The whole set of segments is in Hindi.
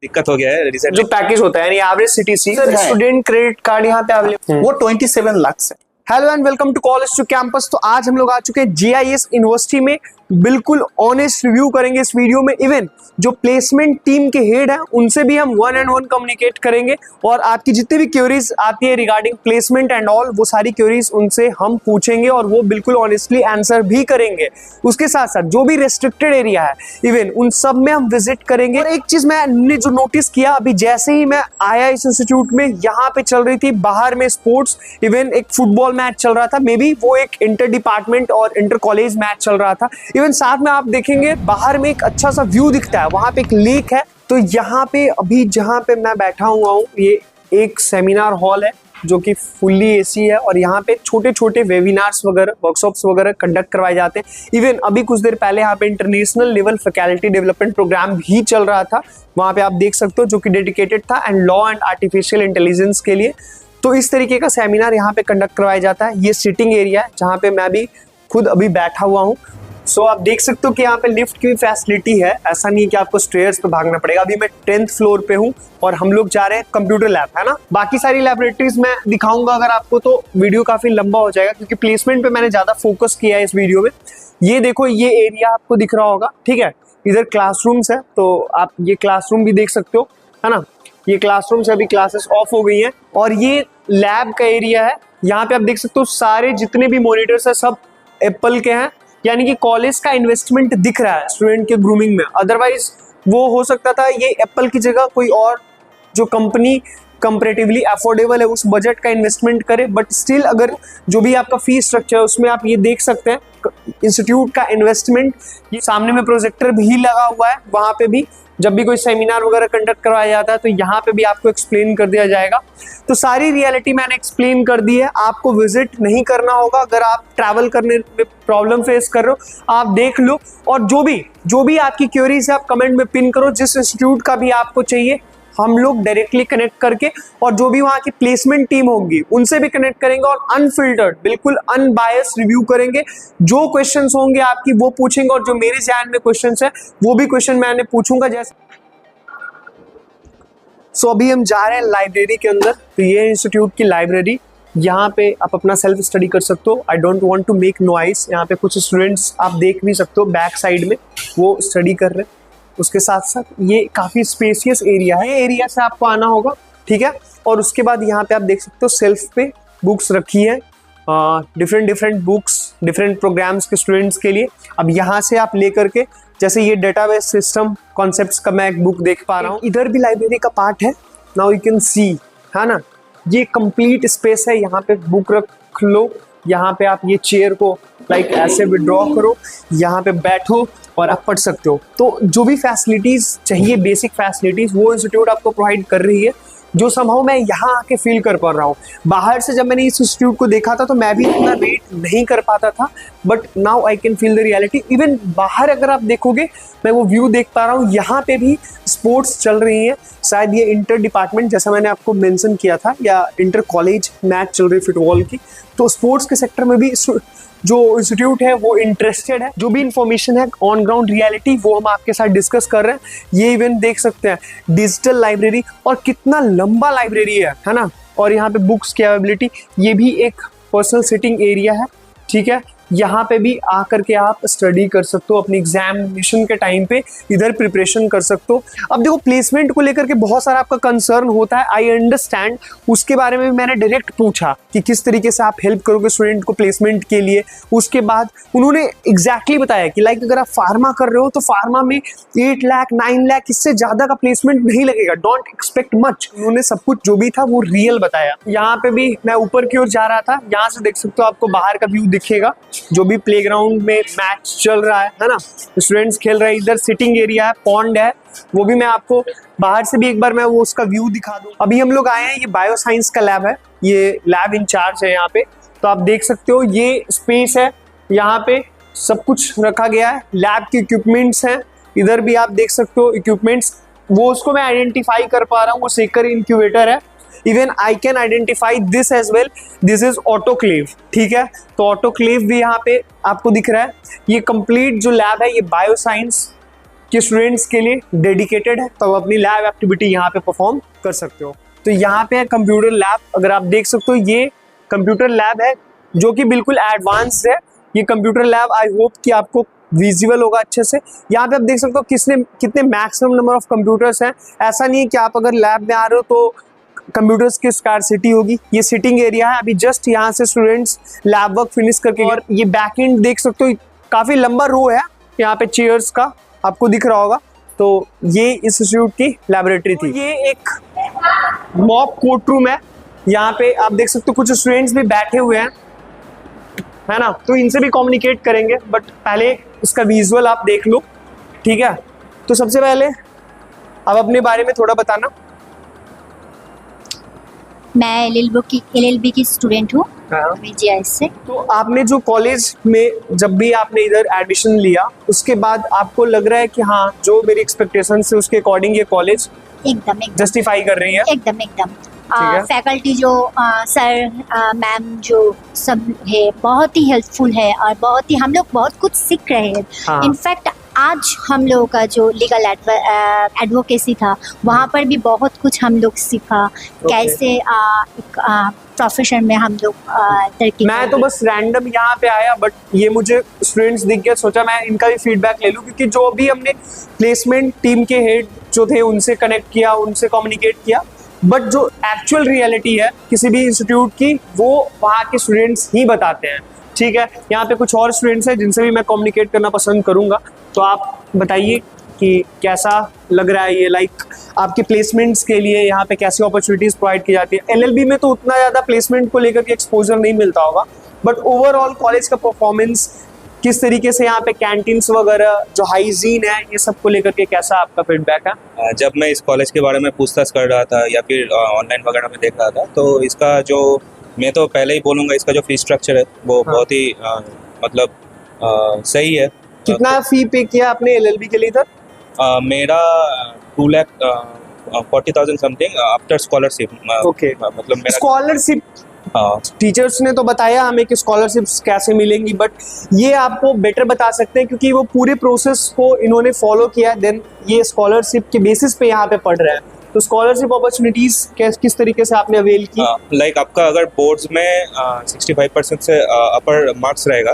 दिक्कत हो गया है रिसेंटली। जो पैकेज होता है यानी average CTC student credit card यहाँ पे अवेलेबल वो 27 लाख से। Hello and welcome to college to campus. तो आज हम लोग आ चुके हैं जीआईएस यूनिवर्सिटी में। बिल्कुल ऑनेस्ट रिव्यू करेंगे इस वीडियो में। इवन जो प्लेसमेंट टीम के हेड हैं उनसे भी हम 1-on-1 कम्युनिकेट करेंगे और आपकी जितनी भी क्वेरीज आती है रिगार्डिंग प्लेसमेंट एंड ऑल, वो सारी क्वेरीज उनसे हम पूछेंगे और वो बिल्कुल ऑनेस्टली आंसर भी करेंगे। उसके साथ साथ जो भी रेस्ट्रिक्टेड एरिया है इवन उन सब में हम विजिट करेंगे। और एक चीज मैंने जो नोटिस किया, अभी जैसे ही मैं आया इस इंस्टीट्यूट में, यहाँ पे चल रही थी बाहर में स्पोर्ट्स, इवन एक फुटबॉल मैच चल रहा था, मे बी वो एक इंटर डिपार्टमेंट और इंटर कॉलेज मैच चल रहा था। इवन साथ में आप देखेंगे बाहर में एक अच्छा सा व्यू दिखता है, वहां पे एक लेक है। तो यहाँ पे अभी जहाँ पे मैं बैठा हुआ हूँ ये एक सेमिनार हॉल है जो कि फुल्ली एसी है और यहाँ पे छोटे छोटे वेबिनार्स वगैरह वर्कशॉप्स वगैरह कंडक्ट करवाए जाते हैं। इवन अभी कुछ देर पहले यहाँ पे international level faculty development programme भी चल रहा था, वहाँ पे आप देख सकते हो, जो कि डेडिकेटेड था and law and artificial intelligence के लिए। तो इस तरीके का सेमिनार यहाँ पे कंडक्ट करवाया जाता है। ये सिटिंग एरिया है जहाँ पे मैं भी खुद अभी बैठा हुआ हूँ। सो आप देख सकते हो कि यहाँ पे लिफ्ट की फैसिलिटी है, ऐसा नहीं है कि आपको स्टेयर्स पे भागना पड़ेगा। अभी मैं 10th फ्लोर पे हूँ और हम लोग जा रहे हैं कंप्यूटर लैब, है ना। बाकी सारी लैबोरेटरीज मैं दिखाऊंगा अगर आपको, तो वीडियो काफी लंबा हो जाएगा क्योंकि प्लेसमेंट पे मैंने ज्यादा फोकस किया है इस वीडियो में। ये देखो, ये एरिया आपको दिख रहा होगा, ठीक है। इधर क्लासरूम्स है तो आप ये क्लासरूम भी देख सकते हो, है ना। ये क्लासरूम से अभी क्लासेस ऑफ हो गई हैं और ये लैब का एरिया है। यहाँ पे आप देख सकते हो सारे जितने भी मॉनिटर्स है सब एप्पल के हैं, यानी कि कॉलेज का इन्वेस्टमेंट दिख रहा है स्टूडेंट के ग्रूमिंग में। अदरवाइज वो हो सकता था ये एप्पल की जगह कोई और जो कंपनी कंपैरेटिवली अफोर्डेबल है उस बजट का इन्वेस्टमेंट करे, बट स्टिल अगर जो भी आपका फीस स्ट्रक्चर है उसमें आप ये देख सकते हैं इंस्टीट्यूट का इन्वेस्टमेंट। ये सामने में प्रोजेक्टर भी लगा हुआ है, वहां पे भी जब भी कोई सेमिनार वगैरह कंडक्ट करवाया जाता है तो यहाँ पे भी आपको एक्सप्लेन कर दिया जाएगा। तो सारी रियलिटी मैंने एक्सप्लेन कर दी है, आपको विजिट नहीं करना होगा। अगर आप ट्रैवल करने में प्रॉब्लम फेस कर रहे हो आप देख लो, और जो भी आपकी क्वेरीज है आप कमेंट में पिन करो। जिस इंस्टीट्यूट का भी आपको चाहिए हम लोग डायरेक्टली कनेक्ट करके और जो भी वहाँ की प्लेसमेंट टीम होगी उनसे भी कनेक्ट करेंगे और अनफिल्टर्ड बिल्कुल अनबायस रिव्यू करेंगे। जो क्वेश्चंस होंगे आपकी वो पूछेंगे और जो मेरे ध्यान में क्वेश्चंस है वो भी क्वेश्चन मैंने पूछूंगा। जैसे सो अभी हम जा रहे हैं लाइब्रेरी के अंदर। तो ये इंस्टीट्यूट की लाइब्रेरी, यहाँ पे आप अपना सेल्फ स्टडी कर सकते हो। I don't want to make noise. यहाँ पे कुछ स्टूडेंट्स आप देख भी सकते हो बैक साइड में, वो स्टडी कर रहे हैं। उसके साथ साथ ये काफ़ी स्पेसियस एरिया है, ये एरिया से आपको आना होगा, ठीक है। और उसके बाद यहाँ पे आप देख सकते हो सेल्फ पे बुक्स रखी है, डिफरेंट बुक्स डिफरेंट प्रोग्राम्स के स्टूडेंट्स के लिए। अब यहाँ से आप लेकर के, जैसे ये डेटाबेस सिस्टम कॉन्सेप्ट्स का मैं एक बुक देख पा रहा हूँ, इधर भी लाइब्रेरी का पार्ट है। नाउ यू कैन सी, है ना, ये कंप्लीट स्पेस है। यहाँ पे बुक रख लो, यहाँ पे आप ये चेयर को लाइक ऐसे विड्रॉ करो, यहाँ पे बैठो और आप पढ़ सकते हो। तो जो भी फैसिलिटीज़ चाहिए, बेसिक फैसिलिटीज़, वो इंस्टीट्यूट आपको प्रोवाइड कर रही है, जो समहाउ मैं यहाँ आके फील कर पा रहा हूँ। बाहर से जब मैंने इस इंस्टीट्यूट को देखा था तो मैं भी इतना रेट नहीं कर पाता था, but now I can feel the reality. Even बाहर अगर आप देखोगे, मैं वो व्यू देख पा रहा हूँ, यहाँ पे भी स्पोर्ट्स चल रही हैं। शायद ये इंटर डिपार्टमेंट, जैसा मैंने आपको मेंशन किया था, या इंटर कॉलेज मैच चल रही फुटबॉल की। तो स्पोर्ट्स के सेक्टर में भी जो इंस्टीट्यूट है वो इंटरेस्टेड है। जो भी इंफॉर्मेशन है ऑन ग्राउंड रियलिटी वो हम आपके साथ डिस्कस कर रहे हैं। ये इवेंट देख सकते हैं डिजिटल लाइब्रेरी, और कितना लंबा लाइब्रेरी है ना। और यहाँ पे बुक्स की अवेलेबिलिटी, ये भी एक पर्सनल सिटिंग एरिया है, ठीक है। यहाँ पे भी आकर के आप स्टडी कर सकते हो, अपनी एग्जामिनेशन के टाइम पे इधर प्रिपरेशन कर सकते हो। अब देखो, प्लेसमेंट को लेकर के बहुत सारा आपका कंसर्न होता है, आई अंडरस्टैंड। उसके बारे में मैंने डायरेक्ट पूछा कि किस तरीके से आप हेल्प करोगे स्टूडेंट को प्लेसमेंट के लिए। उसके बाद उन्होंने एग्जैक्टली बताया कि लाइक अगर आप फार्मा कर रहे हो तो फार्मा में 8 लाख 9 लाख इससे ज्यादा का प्लेसमेंट नहीं लगेगा, डोंट एक्सपेक्ट मच। उन्होंने सब कुछ जो भी था वो रियल बताया। यहाँ पे भी मैं ऊपर की ओर जा रहा था, यहाँ से देख सकते हो आपको बाहर का व्यू दिखेगा, जो भी प्लेग्राउंड में मैच चल रहा है ना, स्टूडेंट्स खेल रहे हैं। इधर सिटिंग एरिया है, पॉन्ड है, वो भी मैं आपको बाहर से भी एक बार मैं वो उसका व्यू दिखा दूं। अभी हम लोग आए हैं, ये बायो साइंस का लैब है, ये लैब इंचार्ज है यहाँ पे। तो आप देख सकते हो ये स्पेस है, यहाँ पे सब कुछ रखा गया है, लैब के इक्विपमेंट्स हैं। इधर भी आप देख सकते हो इक्विपमेंट्स, वो उसको मैं आइडेंटिफाई कर पा रहा हूँ, वो सेकर इंक्यूबेटर है। Even I can identify this as well, this is autoclave, ठीक है। तो ऑटोक्लेव भी यहाँ पे आपको दिख रहा है। ये कंप्लीट जो लैब है ये बायो साइंस के स्टूडेंट्स के लिए डेडिकेटेड है, तो आप अपनी लैब एक्टिविटी यहाँ पे परफॉर्म कर सकते हो। तो यहाँ पे है कंप्यूटर लैब, अगर आप देख सकते हो ये कंप्यूटर लैब है जो कि बिल्कुल एडवांस्ड है। ये कंप्यूटर लैब आई होप कि आपको विजिबल होगा अच्छे से। यहाँ पे आप देख सकते हो कितने मैक्सिमम नंबर ऑफ कंप्यूटर्स हैं। ऐसा नहीं है कि आप अगर लैब में आ रहे हो तो कंप्यूटर्स की स्कार्सिटी होगी। ये सिटिंग एरिया है, अभी जस्ट यहाँ से स्टूडेंट्स लैब वर्क फिनिश करके, और ये बैक एंड देख सकते हो काफी लंबा रो है यहाँ पे चेयर्स का, आपको दिख रहा होगा। तो ये इंस्टीट्यूट की लैबोरेटरी थी। ये एक मॉक कोर्ट रूम है, यहाँ पे आप देख सकते हो कुछ स्टूडेंट्स भी बैठे हुए हैं, है ना, तो इनसे भी कम्युनिकेट करेंगे, बट पहले इसका विजुअल आप देख लो, ठीक है। तो सबसे पहले आप अपने बारे में थोड़ा बताना। मैं एलएलबी की स्टूडेंट हूँ जीआईएस से। तो आपने जो कॉलेज में जब भी आपने इधर एडमिशन लिया उसके बाद आपको लग रहा है कि हाँ जो मेरी एक्सपेक्टेशन से उसके अकॉर्डिंग ये कॉलेज एकदम जस्टिफाई कर रही है? एकदम फैकल्टी जो सर मैम जो सब है बहुत ही हेल्पफुल है और बहुत ही हम लोग बहुत कुछ सीख रहे हैं। हाँ। इनफैक्ट आज हम लोगों का जो लीगल एडवोकेसी था वहाँ पर भी बहुत कुछ हम लोग सीखा, कैसे एक प्रोफेशन में हम लोग तरक्की। मैं तो बस रैंडम यहाँ पे आया, बट ये मुझे स्टूडेंट्स दिख गया, सोचा मैं इनका भी फीडबैक ले लूँ, क्योंकि जो भी हमने प्लेसमेंट टीम के हेड जो थे उनसे कनेक्ट किया, उनसे कम्युनिकेट किया, बट जो एक्चुअल रियलिटी है किसी भी इंस्टीट्यूट की वो वहाँ के स्टूडेंट्स ही बताते हैं, ठीक है। यहाँ पे कुछ और स्टूडेंट्स हैं जिनसे भी मैं कम्युनिकेट करना पसंद करूँगा, तो आप बताइए कि कैसा लग रहा है ये, लाइक आपके प्लेसमेंट्स के लिए यहाँ पे कैसी अपॉर्चुनिटीज प्रोवाइड की जाती है। एलएलबी में तो उतना ज़्यादा प्लेसमेंट को लेकर के एक्सपोजर नहीं मिलता होगा, बट ओवरऑल कॉलेज का परफॉर्मेंस किस तरीके से, यहाँ पे कैंटीन्स वगैरह जो हाइजीन है ये सब को लेकर के कैसा आपका फीडबैक है? जब मैं इस कॉलेज के बारे में पूछताछ कर रहा था या फिर ऑनलाइन वगैरह में देख रहा था, तो इसका जो मैं तो पहले ही बोलूँगा इसका जो फी स्ट्रक्चर है वो बहुत ही मतलब सही है। कितना फी पे किया आपने एलएलबी के लिए इधर? मेरा 2,40,000 समथिंग आफ्टर स्कॉलरशिप। ओके, मतलब मेरा स्कॉलरशिप, टीचर्स ने तो बताया हमें कि स्कॉलरशिप्स कैसे मिलेंगी, बट ये आपको बेटर बता सकते हैं क्योंकि वो पूरे प्रोसेस को इन्होंने फॉलो किया है, देन ये स्कॉलरशिप के बेसिस पे यहाँ पे पढ़ रहे हैं। तो स्कॉलरशिप अपॉर्चुनिटीज किस तरीके से आपने अवेल की? लाइक आपका अगर बोर्ड्स में 65% से अपर मार्क्स रहेगा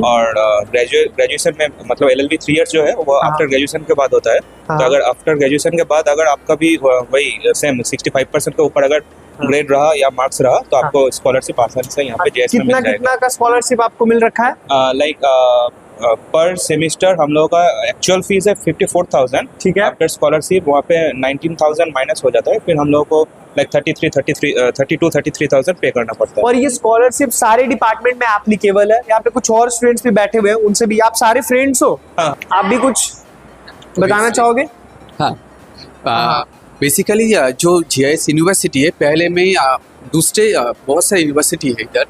और ग्रेजुएशन में मतलब एलएलबी 3 इयर्स जो है वो आफ्टर ग्रेजुएशन के बाद होता है। तो अगर आफ्टर ग्रेजुएशन के बाद अगर आपका भी वही सेम 65% के ऊपर अगर ग्रेड रहा या मार्क्स रहा तो आपको स्कॉलरशिप आसानी से यहाँ पे जेएस में मिल जाएगा। कितना का स्कॉलरशिप आपको मिल रखा है? लाइक पर सेमिस्टर हम लोगों का एक्चुअल फीस है 54,000, ठीक है। आफ्टर स्कॉलरशिप वहाँ पे 19,000 माइनस हो जाता है, फिर हम लोगों को लाइक 33,000 पे करना पड़ता है। और ये स्कॉलरशिप सारे डिपार्टमेंट में एप्लीकेबल है? यहाँ पे कुछ और स्टूडेंट्स भी बैठे हुए हैं, उनसे भी आप सारे फ्रेंड्स हो? हाँ। आप भी कुछ बताना चाहोगे? हाँ, बेसिकली जो जीआईएस यूनिवर्सिटी है, पहले में दूसरे बहुत सारे यूनिवर्सिटी है इधर।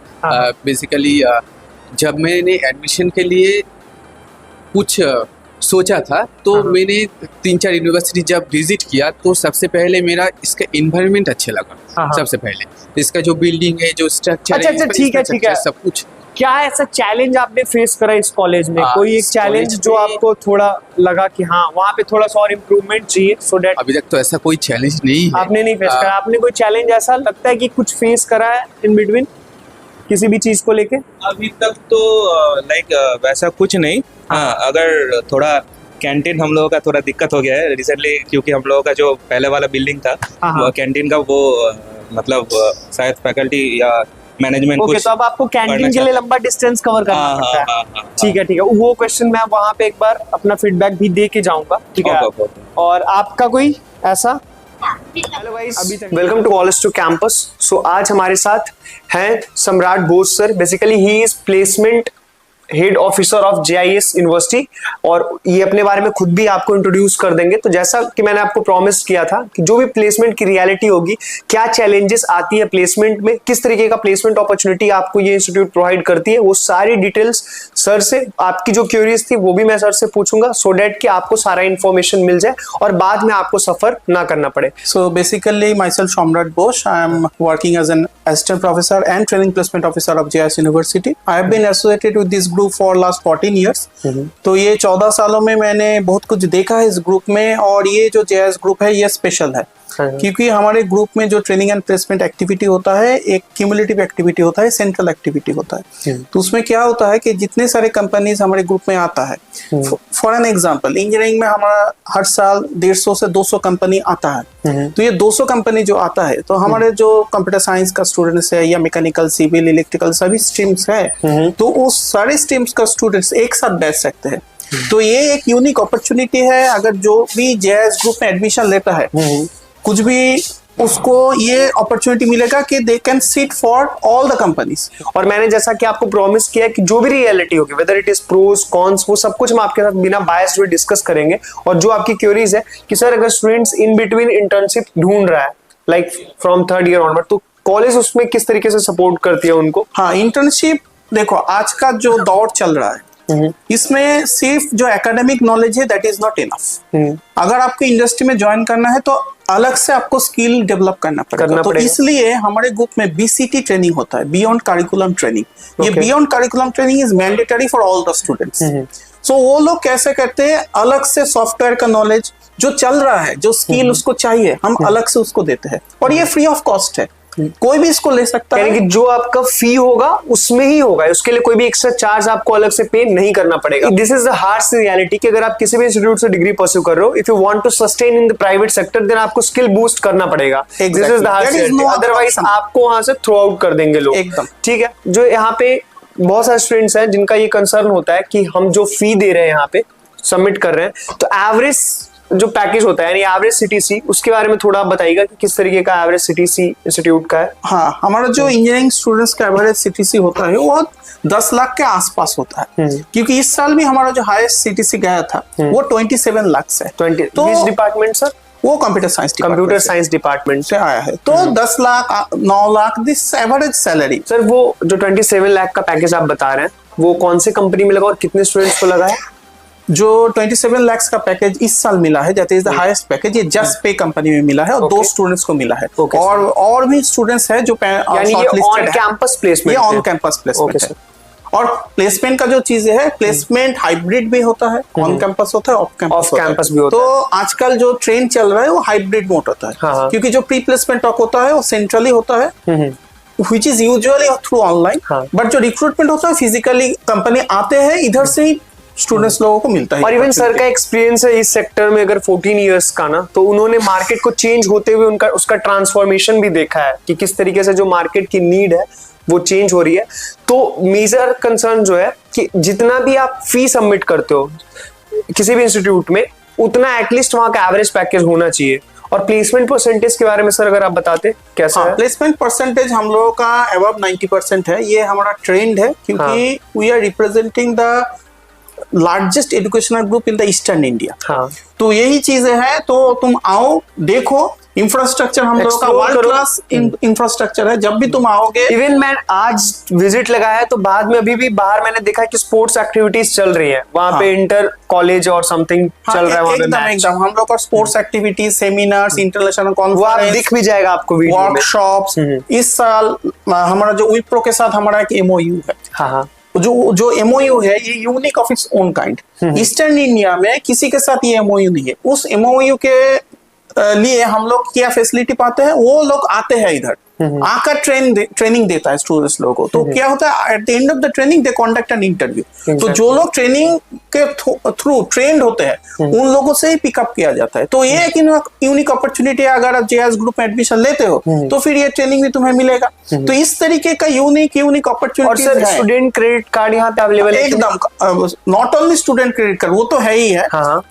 बेसिकली जब मैंने एडमिशन के लिए कुछ सोचा था तो मैंने 3-4 यूनिवर्सिटी जब विजिट किया तो सबसे पहले मेरा इसका इन्वायरमेंट अच्छा लगा। सबसे पहले इसका जो बिल्डिंग है, जो स्ट्रक्चर है, ठीक है, सब कुछ। क्या ऐसा चैलेंज आपने फेस करा इस कॉलेज में? कोई एक चैलेंज जो आपको थोड़ा लगा कि हाँ वहाँ पे थोड़ा सा और इम्प्रूवमेंट चाहिए, सो दैट? अभी तक तो ऐसा कोई चैलेंज नहीं है। आपने नहीं फेस करा? आपने कोई चैलेंज ऐसा लगता है कि कुछ फेस करा है इन बिटवीन किसी भी चीज को लेके? अभी तक तो लाइक वैसा कुछ नहीं। हाँ, अगर थोड़ा कैंटीन हम लोगों का थोड़ा दिक्कत हो गया है रिसेंटली, क्योंकि हम लोगों का जो पहले वाला बिल्डिंग था वो कैंटीन का वो मतलब शायद फैकल्टी या मैनेजमेंट कुछ, तो अब आपको कैंटीन के लिए लंबा डिस्टेंस कवर करना पड़ता है। ठीक है, वो क्वेश्चन मैं वहाँ पे एक बार अपना फीडबैक भी दे के जाऊंगा, ठीक है। और आपका कोई ऐसा? Hello guys, welcome to college to campus. So आज हमारे साथ हैं Samrat Bose sir. Basically he is placement head officer of JIS university, और ये अपने बारे में खुद भी आपको इंट्रोड्यूस कर देंगे। तो जैसा कि मैंने आपको प्रॉमिस किया था कि जो भी प्लेसमेंट की रियलिटी होगी, क्या चैलेंजेस आती है प्लेसमेंट में, किस तरीके का प्लेसमेंट अपॉर्चुनिटी आपको ये इंस्टीट्यूट प्रोवाइड करती है, वो सारी डिटेल्स सर से, आपकी जो क्यूरीज थी वो भी मैं सर से पूछूंगा, सो डेट कि आपको सारा इन्फॉर्मेशन मिल जाए और बाद में आपको सफर ना करना पड़े। So basically myself Samrat Bose, I am working as an assistant professor and training placement officer of JIS University. I have been associated with this group group for last 14 years. तो ये 14 सालों में मैंने बहुत कुछ देखा है इस ग्रुप में, और ये जो JIS ग्रुप है ये स्पेशल है क्योंकि हमारे ग्रुप में जो ट्रेनिंग एंड प्लेसमेंट एक्टिविटी होता है, एक क्यूमुलेटिव एक्टिविटी होता है, सेंट्रल एक्टिविटी होता है। तो उसमें क्या होता है कि जितने सारे कंपनीज हमारे ग्रुप में आता है, फॉर एन एग्जांपल इंजीनियरिंग में हमारा हर साल 150 से 200 कंपनी आता है। तो ये 200 कंपनी जो आता है, तो हमारे जो कंप्यूटर साइंस का स्टूडेंट्स है या मैकेनिकल, सिविल, इलेक्ट्रिकल सभी स्ट्रीम्स है, तो उस सारे स्ट्रीम्स का स्टूडेंट्स एक साथ बैठ सकते हैं। तो ये एक यूनिक अपॉर्चुनिटी है। अगर जो भी JIS ग्रुप में एडमिशन लेता है, कुछ भी उसको ये अपॉर्चुनिटी मिलेगा कि they can sit for all the companies. और मैंने जैसा कि आपको प्रॉमिस किया कि जो भी रियलिटी होगी, whether it is pros cons, वो सब कुछ हम आपके साथ बिना बायस हुए डिस्कस करेंगे। और जो आपकी क्वेरीज है कि सर अगर स्टूडेंट्स इन बिटवीन इंटर्नशिप ढूंढ रहा है, like from 3rd year onward, तो कॉलेज उसमें किस तरीके से सपोर्ट करती है उनको? हाँ, इंटर्नशिप देखो आज का जो दौर चल रहा है, इसमें सिर्फ जो एकेडमिक नॉलेज है दैट इज नॉट इनफ। अगर आपको इंडस्ट्री में ज्वाइन करना है तो अलग से आपको स्किल डेवलप करना पड़ेगा। तो इसलिए हमारे ग्रुप में BCT ट्रेनिंग होता है, बियॉन्ड करिकुलम ट्रेनिंग। ये beyond curriculum training is mandatory for all the students. So वो लोग कैसे करते हैं, अलग से सॉफ्टवेयर का नॉलेज जो चल रहा है, जो स्किल उसको चाहिए, हम अलग से उसको देते हैं, और ये फ्री ऑफ कॉस्ट है, कोई भी इसको ले सकता है। यानी कि जो आपका फी होगा उसमें ही होगा, उसके लिए कोई भी एक्स्ट्रा चार्ज आपको अलग से पे नहीं करना पड़ेगा। This is the harsh reality कि अगर आप किसी भी इंस्टीट्यूट से डिग्री परस्यू कर रहे हो, if you want to sustain in the private sector, then आपको स्किल बूस्ट करना पड़ेगा। This is the harsh reality, otherwise आपको वहां से थ्रो आउट कर देंगे लोग। एकदम ठीक है। जो यहाँ पे बहुत सारे स्टूडेंट्स हैं जिनका ये कंसर्न होता है कि हम जो फी दे रहे हैं यहाँ पे सबमिट कर रहे हैं, तो एवरेज जो पैकेज होता है यानी एवरेज CTC, उसके बारे में थोड़ा बताइएगा कि किस तरीके का एवरेज CTC इंस्टीट्यूट का है? हाँ, हमारा जो इंजीनियरिंग स्टूडेंट्स का एवरेज CTC होता है वो 10 लाख के आसपास होता है, क्योंकि इस साल भी हमारा जो हाईएस्ट CTC गया था वो 27 लाख से। तो किस डिपार्टमेंट सर? वो कंप्यूटर साइंस डिपार्टमेंट से आया है। तो 10 lakh 9 lakh this average salary. Sir वो जो 27 लाख का पैकेज आप बता रहे हैं, वो कौन सी कंपनी में लगा और कितने स्टूडेंट्स को लगा है? जो 27 लाख का पैकेज इस साल मिला है, that is the highest package, ये जस्ट पे कंपनी में मिला है और 2 स्टूडेंट्स को मिला है। और भी स्टूडेंट्स है जो यानी ये ऑन कैंपस प्लेसमेंट, ये ऑन कैंपस प्लेसमेंट है। और प्लेसमेंट का जो चीज है, प्लेसमेंट हाइब्रिड भी होता है, ऑन कैंपस होता है, ऑफ कैंपस भी होता है। तो आजकल जो ट्रेंड चल रहा है वो हाइब्रिड मोड होता है। हाँ। क्योंकि जो प्री प्लेसमेंट टॉक होता है वो सेंट्रली होता है, which is usually through online, but जो रिक्रूटमेंट होता है फिजिकली कंपनी आते हैं, इधर से ही स्टूडेंट्स लोगों को मिलता है। और इवन सर का एक्सपीरियंस है इस सेक्टर में अगर 14 इयर्स का ना, तो उन्होंने मार्केट को चेंज होते हुए उसका ट्रांसफॉर्मेशन भी देखा है कि किस तरीके से जो मार्केट की नीड है वो चेंज हो रही है। तो मेजर कंसर्न जो है कि जितना भी आप फी सबमिट करते हो किसी भी इंस्टीट्यूट में, उतना एटलीस्ट वहां का एवरेज पैकेज होना चाहिए। और प्लेसमेंट परसेंटेज के बारे में सर अगर आप बताते कैसा है? प्लेसमेंट परसेंटेज हम लोगों का अबव 90% है। ये हमारा ट्रेंड है क्योंकि we are representing the largest educational group in the eastern India. हाँ। तो यही चीजें हैं। तो तुम आओ, देखो, इंफ्रास्ट्रक्चर हम लोगों का वर्ल्ड क्लास इंफ्रास्ट्रक्चर है। जब भी तुम आओगे, इवन मैं आज विजिट लगाया है तो बाद में अभी भी बाहर मैंने देखा कि स्पोर्ट्स एक्टिविटीज चल रही है वहां पे, इंटर कॉलेज और समथिंग चल रहा है वहां पे। एकदम हम लोग का sports activities, seminars, international conference, दिख भी जाएगा आपको वीडियो में, वर्कशॉप्स। इस साल हमारा जो विप्रो के साथ हमारा एक MOU है। हाँ। जो MOU है ये unique of its own kind. Eastern India में किसी के साथ ये MOU नहीं है। उस MOU के लिए हम लोग क्या फैसिलिटी पाते हैं, वो लोग आते हैं इधर, आकर ट्रेनिंग देता है स्टूडेंट्स लोगों को। तो क्या होता है, at the end of the training they conduct an interview. तो जो लोग ट्रेनिंग के थ्रू ट्रेंड होते हैं उन लोगों से ही पिकअप किया जाता है। तो ये एक यूनिक अपॉर्चुनिटी है। अगर आप JIS ग्रुप में एडमिशन लेते हो तो फिर ये ट्रेनिंग भी तुम्हें मिलेगा। तो इस तरीके का यूनिक अपॉर्चुनिटी है। स्टूडेंट क्रेडिट कार्ड यहाँ पे अवेलेबल है एकदम। Not only student credit card, वो तो है ही है।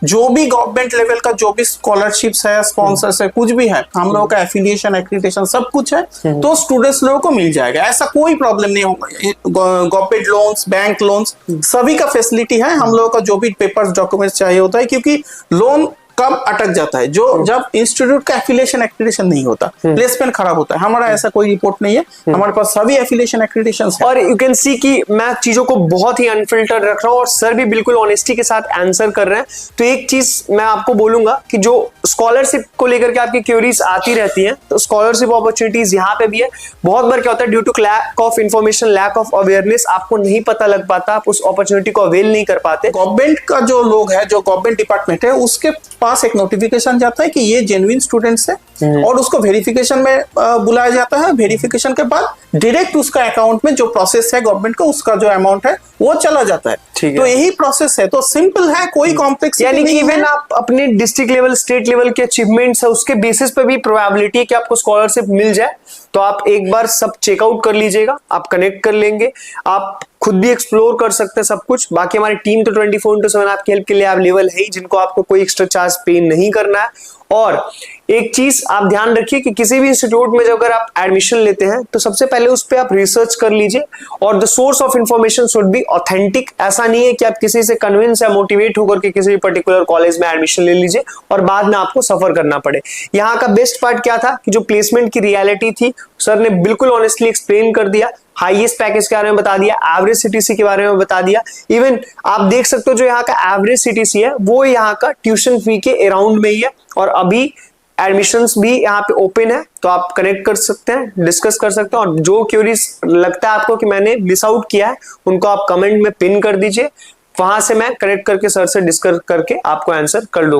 जो भी गवर्नमेंट लेवल का जो भी स्कॉलरशिप्स है, स्पॉन्सर्स है, कुछ भी है, हम लोगों का एफिलिएशन, एक्रेडिटेशन सब कुछ है, तो स्टूडेंट्स लोगों को मिल जाएगा। ऐसा कोई प्रॉब्लम नहीं होगा। गवर्नमेंट लोन्स, बैंक लोन्स, सभी का फैसिलिटी है। हम लोगों का जो भी पेपर्स, डॉक्यूमेंट्स चाहिए होता है, क्योंकि लोन कब अटक जाता है, जो जब इंस्टीट्यूट का एफिलिएशन एक्रेडिटेशन नहीं होता, प्लेसमेंट खराब होता है। हमारा ऐसा कोई रिपोर्ट नहीं है, हमारे पास सभी एफिलिएशन एक्रेडिटेशन है। और यू कैन सी कि मैं चीजों को बहुत ही अनफिल्टर रख रहा हूँ और सर भी बिल्कुल ऑनेस्टी के साथ आंसर कर रहे हैं। तो एक चीज मैं आपको बोलूंगा कि जो स्कॉलरशिप को लेकर के आपकी क्वेरीज आती रहती हैं, तो स्कॉलरशिप अपॉर्चुनिटीज यहाँ पे भी है। बहुत बार क्या होता है, due to lack of information, lack of awareness, आपको नहीं पता लग पाता, आप उस अपॉर्चुनिटी को अवेल नहीं कर पाते। गवर्नमेंट का जो लोग है, जो गवर्नमेंट डिपार्टमेंट है, उसके पास एक नोटिफिकेशन जाता है कि ये जेन्युइन स्टूडेंट्स है और उसको वेरिफिकेशन में बुलाया जाता है। वेरिफिकेशन के बाद डायरेक्ट उसका अकाउंट में जो प्रोसेस है गवर्नमेंट का, उसका जो अमाउंट है वो चला जाता है। तो यही प्रोसेस है, तो सिंपल है, कोई कॉम्प्लेक्स यानी कि इवन आप अपने डिस्ट्रिक्ट लेवल, स्टेट लेवल के अचीवमेंट्स है, उसके बेसिस पे भी प्रोबेबिलिटी है कि आपको स्कॉलरशिप मिल जाए। तो आप एक बार सब चेकआउट कर लीजिएगा, आप कनेक्ट कर लेंगे, आप खुद भी एक्सप्लोर कर सकते हैं सब कुछ। बाकी हमारी टीम तो 24/7 आपकी हेल्प के लिए अवेलेबल है ही, जिनको आपको कोई एक्स्ट्रा चार्ज पे नहीं करना है। और एक चीज आप ध्यान रखिए कि किसी भी इंस्टीट्यूट में जब अगर आप एडमिशन लेते हैं तो सबसे पहले उस पर आप रिसर्च कर लीजिए और the source of information should be authentic. ऐसा नहीं है कि आप किसी से कन्विंस या मोटिवेट होकर के किसी भी पर्टिकुलर कॉलेज में एडमिशन ले लीजिए और बाद में आपको सफर करना पड़े। यहाँ का बेस्ट पार्ट क्या था कि जो प्लेसमेंट की रियलिटी थी, सर ने बिल्कुल ऑनेस्टली एक्सप्लेन कर दिया। हाईएस्ट पैकेज के बारे में बता दिया, एवरेज सीटीसी के बारे में बता दिया। इवन आप देख सकते हो जो यहाँ का एवरेज सीटीसी है वो यहाँ का ट्यूशन फी के अराउंड में ही है। और अभी एडमिशंस भी यहाँ पे ओपन है, तो आप कनेक्ट कर सकते हैं, डिस्कस कर सकते हैं। और जो क्यूरीज लगता है आपको कि मैंने मिस आउट किया है, उनको आप कमेंट में पिन कर दीजिए, वहां से मैं कनेक्ट करके सर से डिस्कस करके आपको आंसर कर दूंगा।